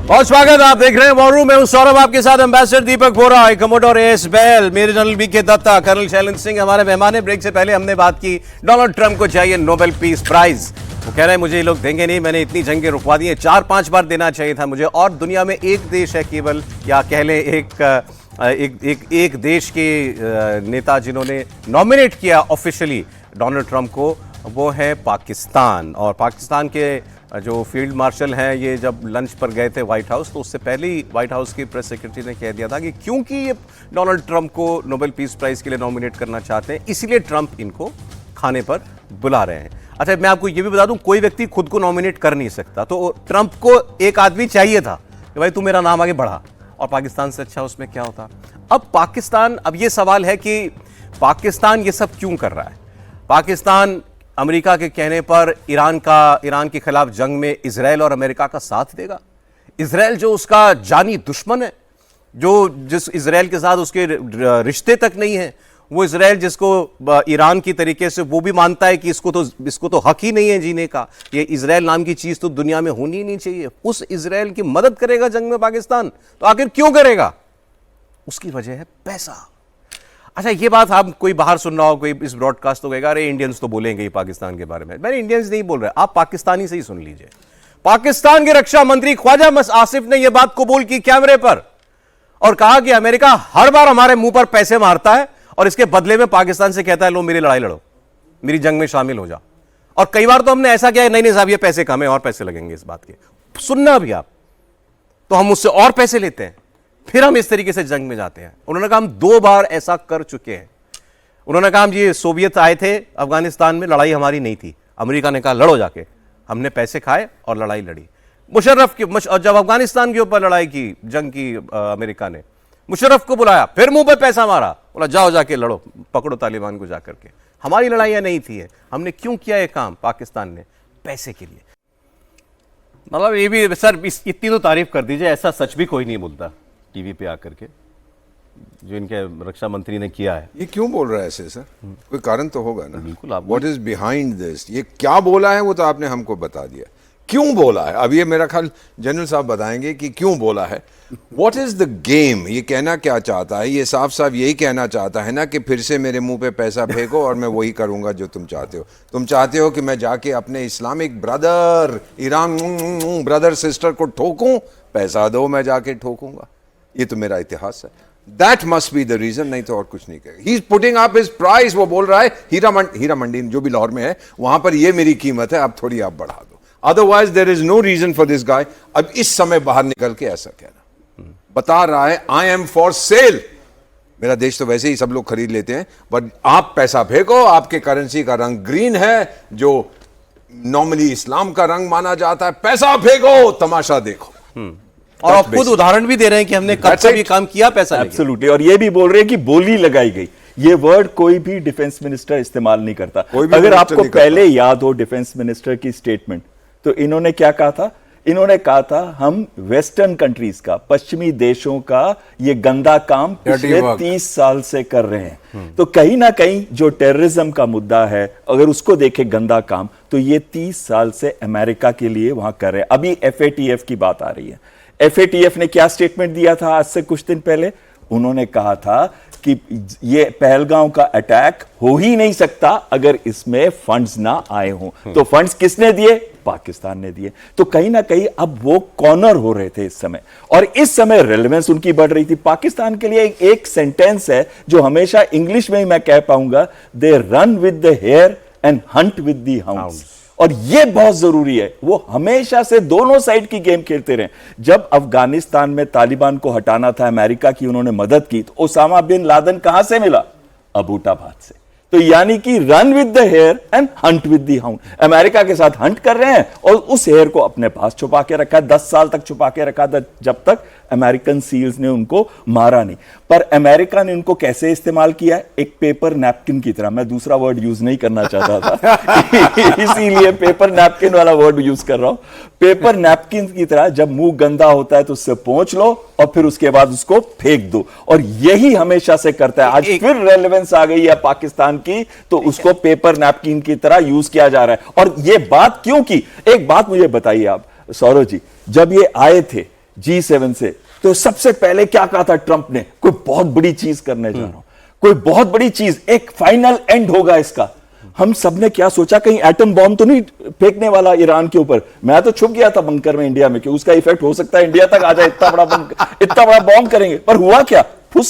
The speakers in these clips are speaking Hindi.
बहुत स्वागत। आप देख रहे हैं वॉर रूम में हूं सौरभ, आपके साथ एम्बेसडर दीपक बोरा, कमोडोर एस बैल, मेरे जनरल बी के दत्ता, कर्नल शैलेंद्र सिंह हमारे मेहमान है। ब्रेक से पहले हमने बात की डोनाल्ड ट्रंप को चाहिए नोबेल पीस प्राइज। वो कह रहे हैं मुझे ये लोग देंगे नहीं, मैंने इतनी जंगें रुकवा दी हैं, 4-5 बार देना चाहिए था मुझे। और दुनिया में एक देश है केवल, या कह लें एक देश के नेता जिन्होंने नॉमिनेट किया ऑफिशियली डोनाल्ड ट्रंप को, वो है पाकिस्तान। और पाकिस्तान के जो फील्ड मार्शल हैं, ये जब लंच पर गए थे व्हाइट हाउस, तो उससे पहले ही व्हाइट हाउस की प्रेस सेक्रेटरी ने कह दिया था कि क्योंकि ये डोनाल्ड ट्रंप को नोबेल पीस प्राइज के लिए नॉमिनेट करना चाहते हैं, इसीलिए ट्रंप इनको खाने पर बुला रहे हैं। अच्छा, मैं आपको ये भी बता दूं, कोई व्यक्ति खुद को नॉमिनेट कर नहीं सकता, तो ट्रंप को एक आदमी चाहिए था कि भाई तू मेरा नाम आगे बढ़ा, और पाकिस्तान से अच्छा उसमें क्या होता। अब पाकिस्तान, अब ये सवाल है कि पाकिस्तान ये सब क्यों कर रहा है। पाकिस्तान अमेरिका के कहने पर ईरान के खिलाफ जंग में इजराइल और अमेरिका का साथ देगा। इजराइल जो उसका जानी दुश्मन है, जिस इजराइल के साथ उसके रिश्ते तक नहीं है, वो इजराइल जिसको ईरान की तरीके से वो भी मानता है कि इसको तो हक ही नहीं है जीने का, ये इजराइल नाम की चीज तो दुनिया में होनी ही नहीं चाहिए, उस इजराइल की मदद करेगा जंग में पाकिस्तान। तो आखिर क्यों करेगा? उसकी वजह है पैसा। अच्छा, ये बात आप कोई बाहर सुन रहा हो, कोई इस ब्रॉडकास्ट तो कहेगा अरे इंडियंस तो बोलेंगे ही पाकिस्तान के बारे में। मैंने इंडियंस नहीं बोल रहे, आप पाकिस्तानी से ही सुन लीजिए। पाकिस्तान के रक्षा मंत्री ख्वाजा आसिफ ने यह बात कबूल की कैमरे पर, और कहा कि अमेरिका हर बार हमारे मुंह पर पैसे मारता है और इसके बदले में पाकिस्तान से कहता है लो मेरी लड़ाई लड़ो, मेरी जंग में शामिल हो जाओ। और कई बार तो हमने ऐसा किया है, नहीं साहब ये पैसे कम है और पैसे लगेंगे इस बात के, सुनना भी आप, तो हम उससे और पैसे लेते हैं, फिर हम इस तरीके से जंग में जाते हैं। उन्होंने कहा हम 2 बार ऐसा कर चुके हैं। उन्होंने कहा हम ये सोवियत आए थे अफगानिस्तान में, लड़ाई हमारी नहीं थी, अमेरिका ने कहा लड़ो जाके, हमने पैसे खाए और लड़ाई लड़ी। मुशर्रफ की जब अफगानिस्तान के ऊपर लड़ाई की, जंग की, अमेरिका ने मुशर्रफ को बुलाया, फिर मुंह पे पैसा मारा, बोला जाओ जाके लड़ो, पकड़ो तालिबान को जाकर के। हमारी लड़ाइयां नहीं थी है। हमने क्यों किया ये काम? पाकिस्तान ने पैसे के लिए। मतलब ये भी सर इतनी तो तारीफ कर दीजिए, ऐसा सच भी कोई नहीं बोलता टीवी पे आकर के, जो इनके रक्षा मंत्री ने किया है। ये क्यों बोल रहा है ऐसे सर? कोई कारण तो होगा ना। बिल्कुल। आप व्हाट इज बिहाइंड दिस? ये क्या बोला है वो तो आपने हमको बता दिया, क्यों बोला है अब ये मेरा ख्याल जनरल साहब बताएंगे कि क्यों बोला है। What is the game? ये कहना क्या चाहता है? ये साफ साफ यही कहना चाहता है ना कि फिर से मेरे मुंह पे पैसा फेंको और मैं वही करूंगा जो तुम चाहते हो। तुम चाहते हो कि मैं जाके अपने Islamic brother, Iran brother sister को ठोकूं, पैसा दो मैं जाके ठोकूंगा। ये तो मेरा इतिहास है। That must be the reason, नहीं तो और कुछ नहीं कहेगा। He's putting up his price, वो बोल रहा है हीरा मंडी जो भी लाहौर में है, वहां पर ये मेरी कीमत है, अब थोड़ी आप बढ़ा दो। Otherwise there is no reason for this guy अब इस समय बाहर निकल के ऐसा कहना। बता रहा है I am for sale। मेरा देश तो वैसे ही सब लोग खरीद लेते हैं, बट आप पैसा फेंको, आपके करेंसी का रंग ग्रीन है, जो नॉर्मली इस्लाम का रंग माना जाता है, पैसा फेंको, तमाशा देखो। और आप खुद उदाहरण भी दे रहे हैं कि हमने कब कब ये काम किया, पैसा एब्सोल्युटली। और ये भी बोल रहे हैं कि बोली लगाई गई। ये वर्ड कोई भी डिफेंस मिनिस्टर इस्तेमाल नहीं करता। अगर आपको पहले याद हो डिफेंस मिनिस्टर की स्टेटमेंट, तो इन्होंने क्या कहा था? इन्होंने कहा था हम वेस्टर्न कंट्रीज का, पश्चिमी देशों का ये गंदा काम पिछले 30 साल से कर रहे हैं। तो कहीं ना कहीं जो टेररिज्म का मुद्दा है, अगर उसको देखे गंदा काम, तो ये 30 साल से अमेरिका के लिए वहां कर रहे हैं। अभी FATF की बात आ रही है। FATF ने क्या स्टेटमेंट दिया था आज से कुछ दिन पहले? उन्होंने कहा था कि ये पहलगांव का अटैक हो ही नहीं सकता अगर इसमें फंड्स ना आए हों। तो फंड्स किसने दिए? पाकिस्तान ने दिए। तो कहीं ना कहीं अब वो कॉर्नर हो रहे थे इस समय, और इस समय रेलेवेंस उनकी बढ़ रही थी। पाकिस्तान के लिए एक सेंटेंस है जो हमेशा इंग्लिश में ही मैं कह पाऊंगा, they run with the hare and hunt with the hounds. और यह बहुत जरूरी है, वो हमेशा से दोनों साइड की गेम खेलते रहे। जब अफगानिस्तान में तालिबान को हटाना था, अमेरिका की उन्होंने मदद की, तो ओसामा बिन लादेन कहां से मिला? अबूटाबाद से। तो यानी कि run with the hare and hunt with the hound. America के साथ हंट कर रहे हैं और उस हेयर को अपने पास छुपा के रखा है। 10 साल तक छुपा के रखा था, जब तक अमेरिकन सील्स ने उनको मारा नहीं। पर अमेरिका ने उनको कैसे इस्तेमाल किया? एक पेपर नैपकिन की तरह। मैं दूसरा वर्ड यूज नहीं करना चाहता था इसीलिए पेपर नैपकिन वाला वर्ड यूज कर रहा हूं। पेपर नैपकिन की तरह, जब मुंह गंदा होता है तो उससे पोंछ लो और फिर उसके बाद उसको फेंक दो। और यही हमेशा से करता है। आज फिर रेलेवेंस आ गई है पाकिस्तान की, तो उसको पेपर नैपकिन की तरह यूज किया जा रहा है। और यह बात क्यों की? एक बात मुझे बताइए आप सौरभ जी, जब ये आए थे G7 से, तो सबसे पहले क्या कहा था ट्रंप ने, कोई बहुत बड़ी चीज करने जा रहा हूं, कोई बहुत बड़ी चीज, एक फाइनल एंड होगा इसका। हम सब ने क्या सोचा, कहीं एटम बॉम्ब तो नहीं फेंकने वाला ईरान के ऊपर। मैं तो छुप गया था बंकर में इंडिया में कि उसका इफेक्ट हो सकता है इंडिया तक आ जाए, इतना बड़ा बॉम्ब करेंगे। पर हुआ क्या, फुस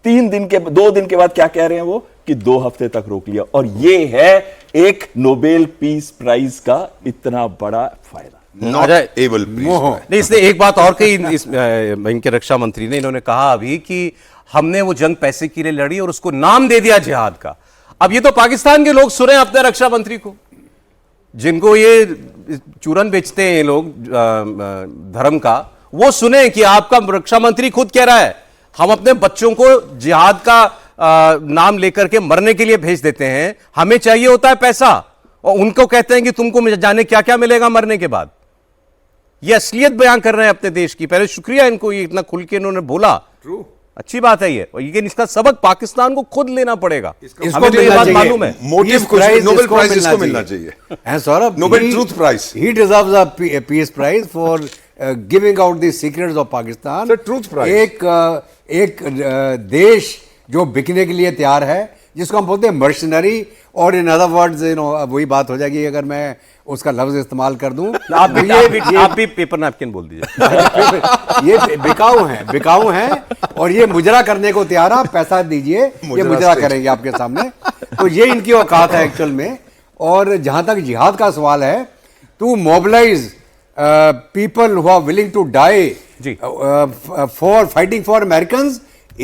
2 दिन के बाद क्या कह रहे हैं वो, कि 2 हफ्ते तक रोक लिया। और ये है एक नोबेल पीस प्राइज का इतना बड़ा फायदा। Not able peace. नहीं, इसने एक बात और कही इनके रक्षा मंत्री ने, इन्होंने कहा अभी कि हमने वो जंग पैसे के लिए लड़ी और उसको नाम दे दिया जिहाद का। अब ये तो पाकिस्तान के लोग सुने अपने रक्षा मंत्री को, जिनको ये चूरन बेचते हैं ये लोग धर्म का, वो सुने कि आपका रक्षा मंत्री खुद कह रहा है हम अपने बच्चों को जिहाद का नाम लेकर के मरने के लिए भेज देते हैं, हमें चाहिए होता है पैसा, और उनको कहते हैं कि तुमको जाने क्या क्या मिलेगा मरने के बाद। ये असलियत बयान कर रहे हैं अपने देश की। पहले शुक्रिया इनको, ये इतना खुल के इन्होंने बोला। True. अच्छी बात है ये, लेकिन इसका सबक पाकिस्तान को खुद लेना पड़ेगा। इसको हमें तो ये बात मालूम है। मोटिव कुछ, नोबेल प्राइज इसको मिलना चाहिए। And Saurabh, Nobel Truth Prize. He deserves a peace prize for giving out the secrets of Pakistan. Sir, Truth Prize. एक देश जो बिकने के लिए तैयार है, जिसको हम बोलते हैं मर्शनरी, और इन अदर वर्ड्स वही बात हो जाएगी अगर मैं उसका लफ्ज इस्तेमाल कर दूं। आप भी पेपर नैपकिन बोल दीजिए। ये बिकाऊ हैं और ये मुजरा करने को तैयार है, पैसा दीजिए, ये मुजरा करेंगे आपके सामने। तो ये इनकी औकात है एक्चुअल में। और जहां तक जिहाद का सवाल है, to mobilise people who are willing to die for fighting for American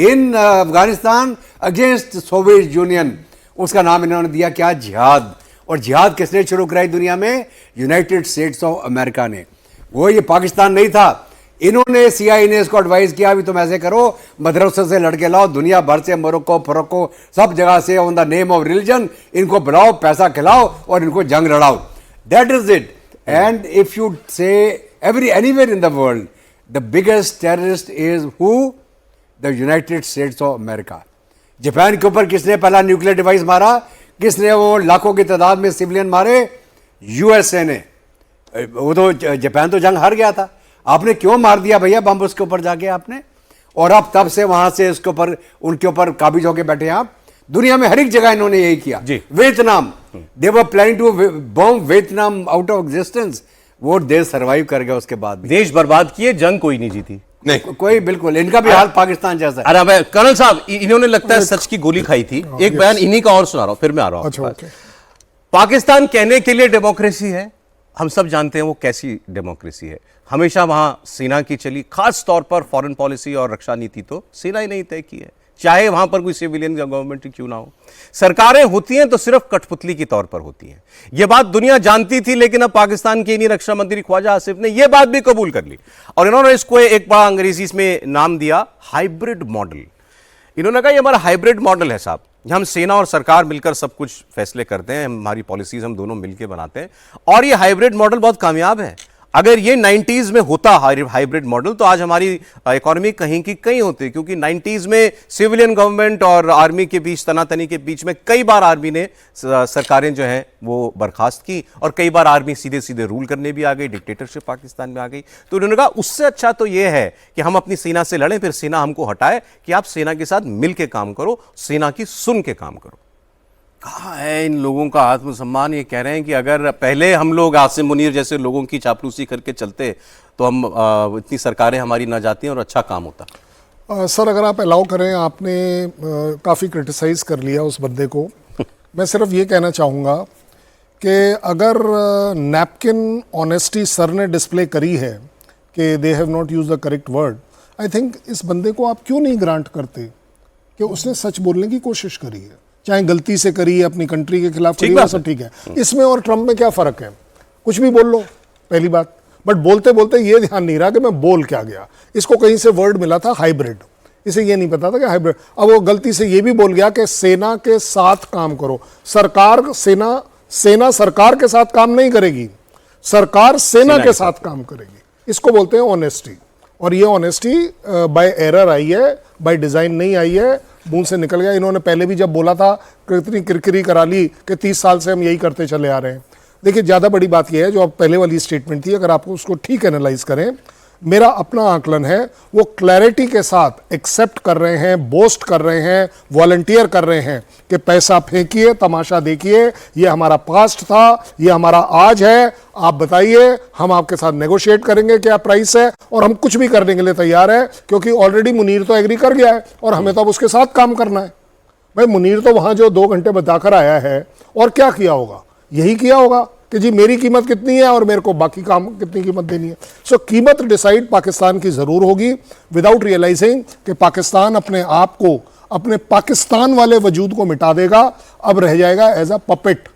in Afghanistan against Soviet Union, उसका नाम इन्होंने दिया क्या, जिहाद। और जिहाद किसने शुरू कराई दुनिया में, यूनाइटेड स्टेट्स ऑफ अमेरिका ने। वो ये पाकिस्तान नहीं था। इन्होंने CIA ने इसको एडवाइस किया भी तुम ऐसे करो, मदरसे से लड़के लाओ, दुनिया भर से, मोरक्को फरोक्को सब जगह से, on the name of religion इनको बुलाओ, पैसा खिलाओ और इनको जंग लड़ाओ। That is it. And if you say anywhere in the world the biggest terrorist is who, the United States of America. Japan के ऊपर किसने पहला न्यूक्लियर डिवाइस मारा, किसने वो लाखों की तादाद में सिविलियन मारे, USA ने। वो तो जापान तो जंग हार गया था, आपने क्यों मार दिया भैया बम उसके ऊपर जाके आपने। और अब तब से वहां से इसके ऊपर, उनके ऊपर काबिज होके बैठे हैं आप। दुनिया में हर एक जगह इन्होंने यही किया। Vietnam, they were planning to bomb Vietnam out of existence, वो देश सर्वाइव कर गया उसके बाद भी। देश बर्बाद किए, जंग कोई नहीं जीती। नहीं कोई, बिल्कुल इनका भी हाल पाकिस्तान जैसा है। अरे कर्नल साहब, इन्होंने लगता है सच की गोली खाई थी। एक बयान इन्हीं का और सुना रहा हूं, फिर मैं आ रहा हूं। अच्छा, पाकिस्तान कहने के लिए डेमोक्रेसी है, हम सब जानते हैं वो कैसी डेमोक्रेसी है। हमेशा वहां सेना की चली, खास तौर पर फॉरेन पॉलिसी और रक्षा नीति तो सेना ही नहीं तय की है, चाहे वहां पर कोई सिविलियन गवर्नमेंट क्यों ना हो। सरकारें होती हैं तो सिर्फ कठपुतली के तौर पर होती हैं, यह बात दुनिया जानती थी। लेकिन अब पाकिस्तान के इन्हीं रक्षा मंत्री ख्वाजा आसिफ ने यह बात भी कबूल कर ली और इन्होंने इसको एक बड़ा अंग्रेजी में नाम दिया हाइब्रिड मॉडल। इन्होंने कहा ये हमारा हाइब्रिड मॉडल है साहब, हम सेना और सरकार मिलकर सब कुछ फैसले करते हैं, हमारी पॉलिसीज हम दोनों मिलकर बनाते हैं और ये हाइब्रिड मॉडल बहुत कामयाब है। अगर ये 90s में होता हाइब्रिड मॉडल तो आज हमारी इकोनॉमी कहीं की कहीं होती, क्योंकि 90s में सिविलियन गवर्नमेंट और आर्मी के बीच, तनातनी के बीच में कई बार आर्मी ने सरकारें जो हैं वो बर्खास्त की और कई बार आर्मी सीधे सीधे रूल करने भी आ गई, डिक्टेटरशिप पाकिस्तान में आ गई। तो उन्होंने कहा उससे अच्छा तो ये है कि हम अपनी सेना से लड़ें, फिर सेना हमको हटाए, कि आप सेना के साथ मिल के काम करो, सेना की सुन के काम करो। कहाँ है इन लोगों का आत्मसम्मान। ये कह रहे हैं कि अगर पहले हम लोग आसिम मुनीर जैसे लोगों की चापलूसी करके चलते तो हम इतनी सरकारें हमारी ना जाती और अच्छा काम होता। सर अगर आप अलाउ करें, आपने काफ़ी क्रिटिसाइज कर लिया उस बंदे को। मैं सिर्फ ये कहना चाहूँगा कि अगर नैपकिन ऑनेस्टी सर ने डिस्प्ले करी है कि they have not use the correct word, I think इस बंदे को आप क्यों नहीं ग्रांट करते कि उसने सच बोलने की कोशिश करी है, चाहे गलती से करी है, अपनी कंट्री के खिलाफ करी है, सब ठीक है। इसमें और ट्रम्प में क्या फ़र्क है, कुछ भी बोल लो, पहली बात। बट बोलते बोलते ये ध्यान नहीं रहा कि मैं बोल क्या गया। इसको कहीं से वर्ड मिला था हाइब्रिड, इसे ये नहीं पता था कि हाइब्रिड। अब वो गलती से ये भी बोल गया कि सेना के साथ काम करो। सरकार सेना सरकार के साथ काम नहीं करेगी, सरकार सेना के साथ काम करेगी। इसको बोलते हैं ऑनेस्टी। और ये ऑनेस्टी बाय एरर आई है, बाय डिज़ाइन नहीं आई है, मुंह से निकल गया। इन्होंने पहले भी जब बोला था कितनी किरकिरी करा ली कि 30 साल से हम यही करते चले आ रहे हैं। देखिए ज़्यादा बड़ी बात यह है, जो अब पहले वाली स्टेटमेंट थी, अगर आपको उसको ठीक एनालाइज करें, मेरा अपना आकलन है, वो क्लैरिटी के साथ एक्सेप्ट कर रहे हैं, बोस्ट कर रहे हैं, वॉलंटियर कर रहे हैं कि पैसा फेंकिए, तमाशा देखिए, ये हमारा पास्ट था, ये हमारा आज है, आप बताइए, हम आपके साथ नेगोशिएट करेंगे क्या प्राइस है, और हम कुछ भी करने के लिए तैयार है, क्योंकि ऑलरेडी मुनीर तो एग्री कर गया है और हमें तो अब उसके साथ काम करना है। भाई मुनीर तो वहां जो 2 घंटे बताकर आया है, और क्या किया होगा? यही किया होगा कि जी मेरी कीमत कितनी है और मेरे को बाकी काम कितनी कीमत देनी है। सो कीमत डिसाइड पाकिस्तान की जरूर होगी, विदाउट रियलाइजिंग कि पाकिस्तान अपने आप को, अपने पाकिस्तान वाले वजूद को मिटा देगा, अब रह जाएगा एज अ पपेट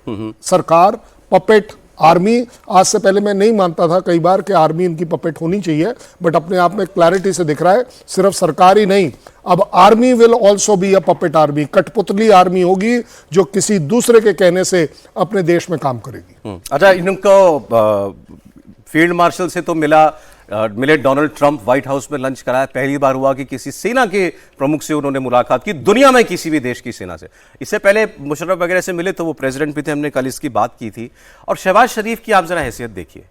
सरकार, पपेट आर्मी। आज से पहले मैं नहीं मानता था कई बार कि आर्मी इनकी पपेट होनी चाहिए, बट अपने आप में क्लैरिटी से दिख रहा है सिर्फ सरकार ही नहीं, अब army will also be a puppet army, कठपुतली आर्मी होगी जो किसी दूसरे के कहने से अपने देश में काम करेगी। अच्छा, इनको फील्ड मार्शल से तो मिले डोनाल्ड ट्रंप, व्हाइट हाउस में लंच कराया, पहली बार हुआ कि किसी सेना के प्रमुख से उन्होंने मुलाकात की, दुनिया में किसी भी देश की सेना से। इससे पहले मुशर्रफ वगैरह से मिले तो वो प्रेसिडेंट भी थे, हमने कल इसकी बात की थी। और शहबाज शरीफ की आप जरा हैसियत देखिए,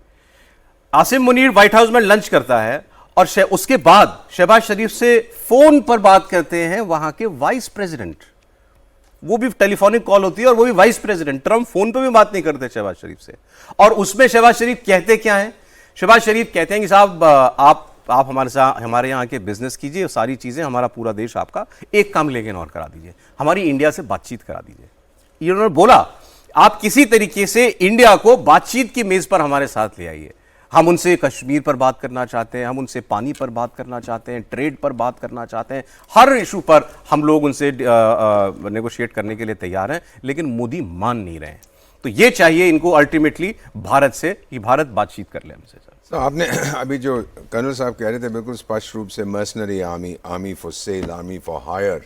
आसिम मुनीर व्हाइट हाउस में लंच करता है और उसके बाद शहबाज शरीफ से फोन पर बात करते हैं वहां के वाइस प्रेसिडेंट, वो भी टेलीफोनिक कॉल होती है और वो भी वाइस प्रेसिडेंट। ट्रंप फोन पे भी बात नहीं करते शहबाज शरीफ से। और उसमें शहबाज शरीफ कहते क्या है? शहबाज शरीफ कहते हैं कि साहब आप हमारे साथ, हमारे यहाँ के बिजनेस कीजिए, सारी चीजें, हमारा पूरा देश आपका, एक काम लेकिन और करा दीजिए, हमारी इंडिया से बातचीत करा दीजिए। इन्होंने बोला आप किसी तरीके से इंडिया को बातचीत की मेज पर हमारे साथ ले आइए, हम उनसे कश्मीर पर बात करना चाहते हैं, हम उनसे पानी पर बात करना चाहते हैं, ट्रेड पर बात करना चाहते हैं, हर इशू पर हम लोग उनसे नेगोशिएट करने के लिए तैयार हैं, लेकिन मोदी मान नहीं रहे हैं। तो ये चाहिए इनको अल्टीमेटली भारत से कि भारत बातचीत कर ले हमसे। तो आपने अभी जो कर्नल साहब कह रहे थे बिल्कुल स्पष्ट रूप से, mercenary army, army for sale, army for hire.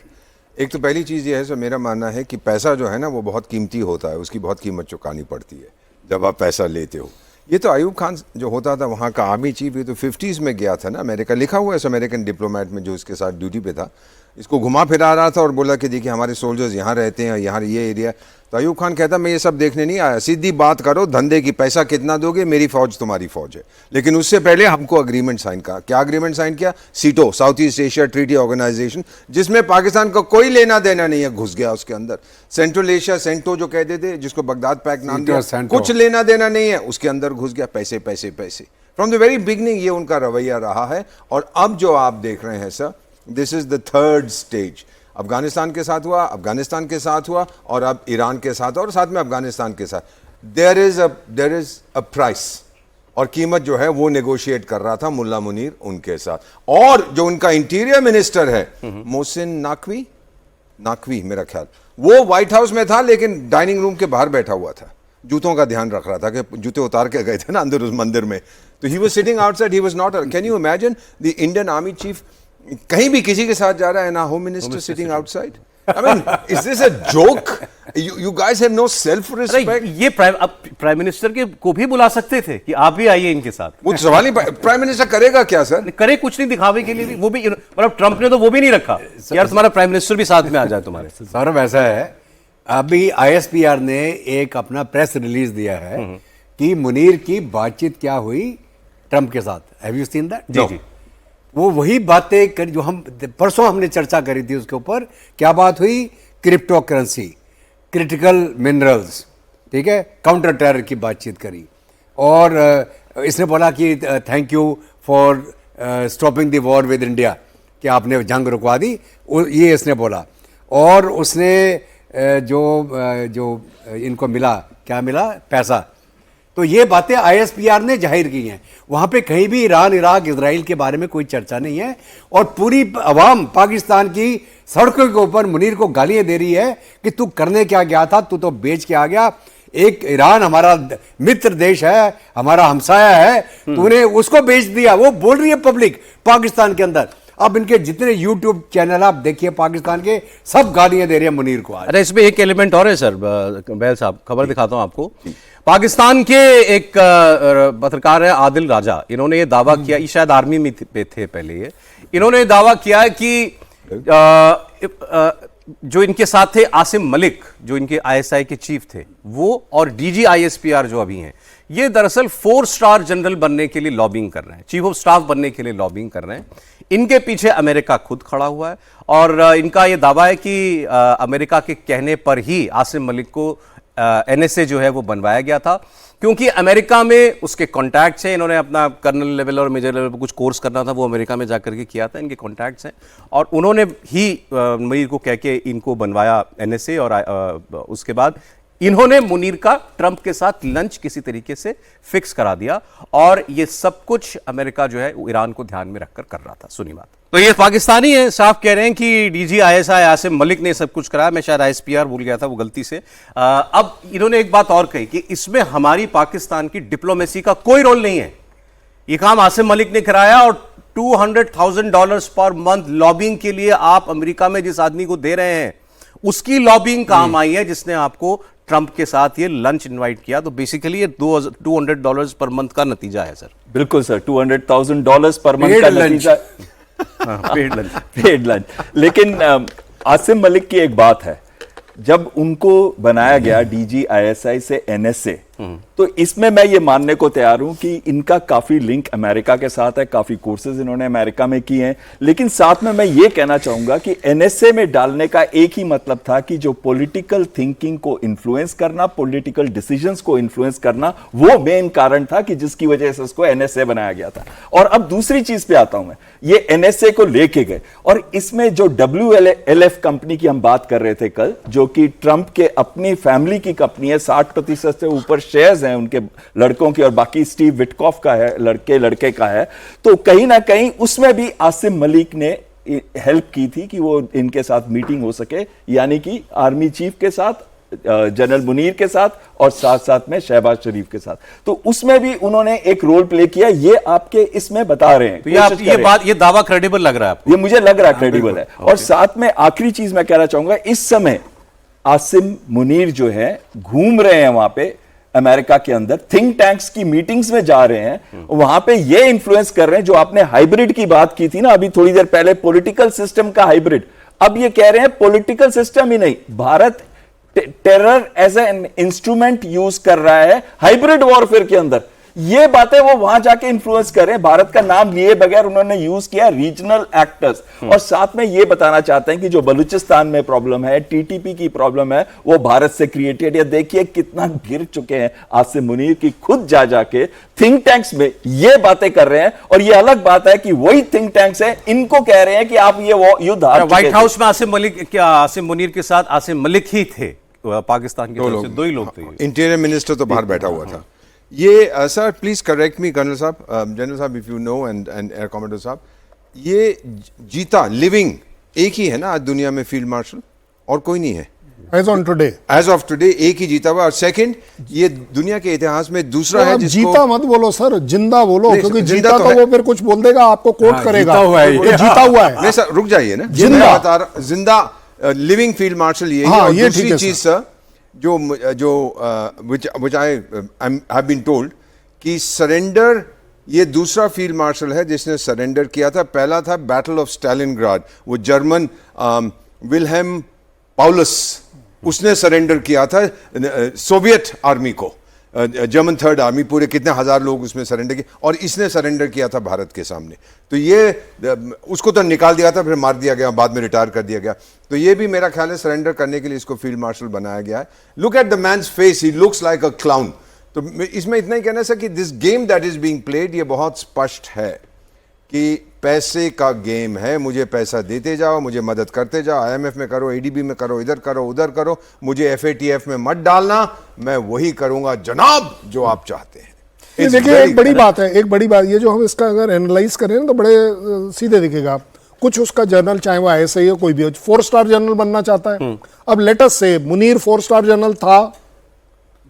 एक तो पहली चीज़ ये है, सो मेरा मानना है कि पैसा जो है ना वो बहुत कीमती होता है, उसकी बहुत कीमत चुकानी पड़ती है जब आप पैसा लेते हो। ये तो अयूब खान जो होता था वहाँ का आर्मी चीफ, ये तो 50s में गया था ना अमेरिका, लिखा हुआ है इस अमेरिकन डिप्लोमेट में जो इसके साथ ड्यूटी पे था, इसको घुमा फिरा रहा था और बोला कि देखिए हमारे सोल्जर्स यहाँ रहते हैं, यहाँ ये एरिया। तो अयूब खान कहता मैं ये सब देखने नहीं आया, सीधी बात करो धंधे की, पैसा कितना दोगे, मेरी फौज तुम्हारी फौज है। लेकिन उससे पहले हमको अग्रीमेंट साइन का, क्या अग्रीमेंट साइन किया? SEATO, South East Asia treaty organisation, जिसमें पाकिस्तान का कोई लेना देना नहीं है, घुस गया उसके अंदर। सेंट्रल एशिया, सेंटो जो कहते थे, जिसको बगदाद पैक्ट नाम दिया, कुछ लेना देना नहीं है, उसके अंदर घुस गया, पैसे पैसे पैसे। फ्रॉम द वेरी बिगनिंग ये उनका रवैया रहा है। और अब जो आप देख रहे हैं sir, this is the third stage. Afghanistan के साथ हुआ, अफगानिस्तान के साथ हुआ, और अब ईरान के साथ, और साथ में अफगानिस्तान के साथ। देयर इज अ प्राइस, और कीमत जो है वो नेगोशिएट कर रहा था मुल्ला मुनीर उनके साथ। और जो उनका इंटीरियर मिनिस्टर है मोहसिन नाकवी मेरा ख्याल, वो व्हाइट हाउस में था लेकिन डाइनिंग रूम के बाहर बैठा हुआ था, जूतों का ध्यान रख रहा था कि जूते उतार के गए थे ना अंदर उस मंदिर में, तो he was sitting outside, he was not. Can you imagine the Indian army chief कहीं भी किसी के साथ जा रहा है ना, home minister sitting outside? I mean, is this a joke? You guys have no self-respect. ये प्राइम मिनिस्टर के को भी बुला सकते थे कि आप भी आइए इनके साथ। वो सवाल नहीं, प्राइम मिनिस्टर करेगा क्या सर? करे कुछ नहीं, दिखावे के लिए भी, वो भी मतलब ट्रंप ने तो वो भी नहीं रखा यार तुम्हारा प्राइम मिनिस्टर भी साथ में आ जाए तुम्हारे। सौरभ ऐसा है, अभी ISPR ने एक अपना प्रेस रिलीज दिया है कि मुनीर की बातचीत क्या हुई ट्रंप के साथ। Have you seen that? जी जी, वो वही बातें कर जो हम परसों हमने चर्चा करी थी उसके ऊपर। क्या बात हुई? क्रिप्टो करेंसी, क्रिटिकल मिनरल्स, ठीक है, काउंटर टेरर की बातचीत करी। और इसने बोला कि thank you for stopping the war with India, कि आपने जंग रुकवा दी, ये इसने बोला। और उसने जो इनको मिला, क्या मिला? पैसा। तो ये बातें ISPR ने जाहिर की हैं। वहाँ पे कहीं भी ईरान, इराक, इजराइल के बारे में कोई चर्चा नहीं है। और पूरी अवाम पाकिस्तान की सड़कों के ऊपर मुनीर को गालियाँ दे रही है कि तू करने क्या गया था, तू तो बेच के आ गया। एक ईरान हमारा मित्र देश है, हमारा हमसाया है, तूने उसको बेच दिया। वो बोल रही है पब्लिक पाकिस्तान के अंदर। अब इनके जितने YouTube चैनल आप देखिए पाकिस्तान के, सब गालियां दे रहे हैं मुनीर को। अरे इसमें एक एलिमेंट और है सर, बैल साहब, खबर दिखाता हूं आपको। पाकिस्तान के एक पत्रकार है आदिल राजा, इन्होंने ये दावा किया, ये शायद आर्मी में थे पहले, ये इन्होंने दावा किया कि जो इनके साथ थे आसिम मलिक, जो इनके ISI के चीफ थे, वो और DG ISPR जो अभी हैं, ये दरअसल 4 स्टार जनरल बनने के लिए लॉबिंग कर रहे हैं, चीफ ऑफ स्टाफ बनने के लिए लॉबिंग कर रहे हैं। इनके पीछे अमेरिका खुद खड़ा हुआ है और इनका यह दावा है कि अमेरिका के कहने पर ही आसिम मलिक को एनएसए जो है वो बनवाया गया था, क्योंकि अमेरिका में उसके कॉन्टैक्ट्स हैं। इन्होंने अपना कर्नल लेवल और मेजर लेवल पर कुछ कोर्स करना था, वो अमेरिका में जाकर के किया था, इनके कॉन्टैक्ट्स हैं और उन्होंने ही मुनीर को कह के इनको बनवाया एनएसए। और उसके बाद इन्होंने मुनीर का ट्रंप के साथ लंच किसी तरीके से फिक्स करा दिया और ये सब कुछ अमेरिका जो है ईरान को ध्यान में रखकर कर रहा था। सुनी बात। तो ये पाकिस्तानी है, साफ कह रहे हैं कि डीजी आईएसआई आसिम मलिक ने सब कुछ कराया। मैं शायद आईएसपीआर भूल गया था, वो गलती से। अब इन्होंने एक बात और कही कि इसमें हमारी पाकिस्तान की डिप्लोमेसी का कोई रोल नहीं है, ये काम आसिम मलिक ने कराया और $200,000 पर मंथ लॉबिंग के लिए आप अमेरिका में जिस आदमी को दे रहे हैं उसकी लॉबिंग काम आई है, जिसने आपको ट्रंप के साथ ये लंच इनवाइट किया। तो बेसिकली ये $200 पर मंथ का नतीजा है सर। बिल्कुल सर, $200,000 पर मंथ का नतीजा। Paid lunch. लेकिन आसिम मलिक की एक बात है, जब उनको बनाया गया डीजी आईएसआई से एनएसए, तो इसमें मैं ये मानने को तैयार हूं कि इनका काफी लिंक अमेरिका के साथ है, काफी कोर्सेज इन्होंने अमेरिका में किए हैं। लेकिन साथ में मैं ये कहना चाहूंगा कि एनएसए में डालने का एक ही मतलब था कि जो पॉलिटिकल थिंकिंग को इन्फ्लुएंस करना, पॉलिटिकल डिसीजंस को इन्फ्लुएंस करना, वो मेन कारण था कि जिसकी वजह से उसको एनएसए बनाया गया था। और अब दूसरी चीज पे आता हूं मैं, ये एनएसए को लेके गए और इसमें जो WLF कंपनी की हम बात कर रहे थे कल, जो कि ट्रंप के अपनी फैमिली की कंपनी है, 60% से ऊपर शेयर्स हैं उनके लड़कों की और बाकी स्टीव विटकॉफ का है, लड़के का है। तो कहीं ना कहीं उसमें भी आसिम मलिक ने हेल्प की थी कि वो इनके साथ मीटिंग हो सके, यानी कि आर्मी चीफ के साथ, जनरल मुनीर के साथ और साथ साथ में शहबाज शरीफ के साथ। तो उसमें भी उन्होंने एक रोल प्ले किया, ये आपके इसमें बता रहे हैं। तो ये दावा क्रेडिबल लग रहा है आपको? ये मुझे लग रहा है क्रेडिबल है। और साथ में आखिरी चीज मैं कहना चाहूंगा, इस समय आसिम मुनीर जो है घूम रहे हैं वहां पे अमेरिका के अंदर, थिंक टैंक्स की मीटिंग्स में जा रहे हैं, वहां पे ये इन्फ्लुएंस कर रहे हैं। जो आपने हाइब्रिड की बात की थी ना अभी थोड़ी देर पहले, पॉलिटिकल सिस्टम का हाइब्रिड, अब ये कह रहे हैं पॉलिटिकल सिस्टम ही नहीं, Bharat terror as an instrument use कर रहा है हाइब्रिड वॉरफेयर के अंदर। ये बातें वो वहां जाके इन्फ्लुएंस कर रहे हैं, भारत का नाम लिए बगैर उन्होंने यूज किया रीजनल एक्टर्स। और साथ में ये बताना चाहते हैं कि जो बलूचिस्तान में प्रॉब्लम है, टीटीपी की प्रॉब्लम है, वो भारत से क्रिएटेड है। देखिए कितना गिर चुके हैं आसिम मुनीर की, खुद जाके थिंक टैंक्स में ये बातें कर रहे हैं। और ये अलग बात है कि वही थिंक टैंक्स है, इनको कह रहे हैं कि आप ये युद्ध हार चुके थे। व्हाइट हाउस में आसिम मुनीर के साथ आसिम मलिक ही थे, पाकिस्तान की तरफ से 2 ही लोग थे। इंटीरियर मिनिस्टर तो बाहर बैठा हुआ था। ये sir please correct me colonel साहब, जनरल साहब if you know and air commander साहब, ये जीता लिविंग एक ही है ना आज दुनिया में फील्ड मार्शल, और कोई नहीं है एज ऑफ टुडे एक ही जीता हुआ। और सेकंड, ये दुनिया के इतिहास में दूसरा है जिसको जीता मत बोलो सर, जिंदा बोलो, क्योंकि जीता तो वो फिर कुछ बोल देगा, आपको कोट करेगा। जीता हुआ है। नहीं सर रुक जाइए ना, जिंदा लिविंग फील्ड मार्शल ये। हाँ, और ये दूसरी चीज सर जो which I have been told कि सरेंडर, ये दूसरा फील्ड मार्शल है जिसने सरेंडर किया था। पहला था बैटल ऑफ स्टालिनग्राड, वो जर्मन विल्हेम पाउलस, उसने सरेंडर किया था सोवियत आर्मी को, जर्मन थर्ड आर्मी, पूरे कितने हजार लोग उसमें सरेंडर किए, और इसने सरेंडर किया था भारत के सामने। तो ये उसको तो निकाल दिया था, फिर मार दिया गया, बाद में रिटायर कर दिया गया। तो ये भी मेरा ख्याल है सरेंडर करने के लिए इसको फील्ड मार्शल बनाया गया है। Look at the man's face, he looks like a clown. तो इसमें इतना ही कहना सर कि this game that is being played, ये बहुत स्पष्ट है कि पैसे का गेम है। मुझे पैसा देते जाओ, मुझे मदद करते जाओ, IMF में करो, ADB में करो, इधर करो, उधर करो, मुझे FATF में मत डालना, मैं वही करूंगा जनाब जो आप चाहते हैं। देखिए एक बड़ी बात है, एक बड़ी बात, ये जो हम इसका अगर एनालाइज करें ना तो बड़े सीधे दिखेगा। कुछ उसका जनरल, चाहे वो ISI हो कोई भी हो, 4 स्टार जनरल बनना चाहता है। अब let's say Munir 4 star general था,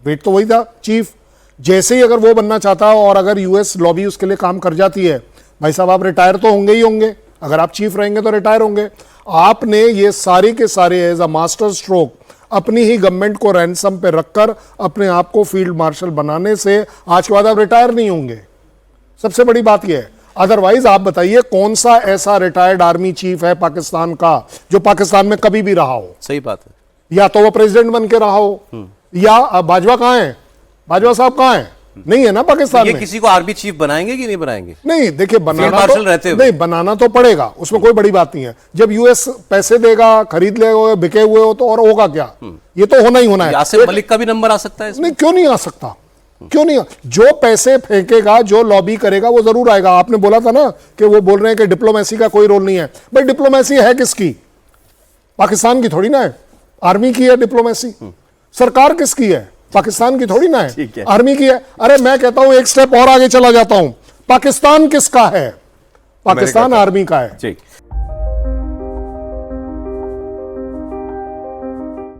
वेट तो वही था चीफ, जैसे ही अगर वो बनना चाहता है और अगर US लॉबी उसके लिए काम कर जाती है, भाई साहब आप रिटायर तो होंगे ही होंगे, अगर आप चीफ रहेंगे तो रिटायर होंगे। आपने ये सारे के सारे एज अ मास्टर स्ट्रोक अपनी ही गवर्नमेंट को रैंसम पे रखकर अपने आप को फील्ड मार्शल बनाने से आज के बाद आप रिटायर नहीं होंगे। सबसे बड़ी बात यह है। अदरवाइज आप बताइए कौन सा ऐसा रिटायर्ड आर्मी चीफ है पाकिस्तान का जो पाकिस्तान में कभी भी रहा हो? सही बात है। या तो वो प्रेसिडेंट बन के रहा हो, या बाजवा कहां है, बाजवा साहब कहां है, नहीं है ना पाकिस्तान ये में। किसी को आर्मी चीफ बनाएंगे कि नहीं बनाएंगे? नहीं देखिए, बनाना मार्शल रहते तो हुए। नहीं, बनाना तो पड़ेगा, उसमें कोई बड़ी बात नहीं है। जब यूएस पैसे देगा, खरीद लेगा, बिके हुए हो तो और होगा क्या? ये तो होना ही होना है। यासिर मलिक का भी नंबर आ सकता है इसमें? नहीं, क्यों नहीं आ सकता? क्यों नहीं? जो पैसे फेंकेगा, जो लॉबी करेगा, वो जरूर आएगा। आपने बोला था ना कि वो बोल रहे हैं कि डिप्लोमेसी का कोई रोल नहीं है। भाई डिप्लोमेसी है किसकी? पाकिस्तान की थोड़ी ना है। आर्मी की है डिप्लोमेसी। सरकार किसकी है? पाकिस्तान की थोड़ी ना ठीक है, है। आर्मी की है। अरे मैं कहता हूं एक स्टेप और आगे चला जाता हूं, पाकिस्तान किसका है? पाकिस्तान अमेरिका का। आर्मी का है। ठीक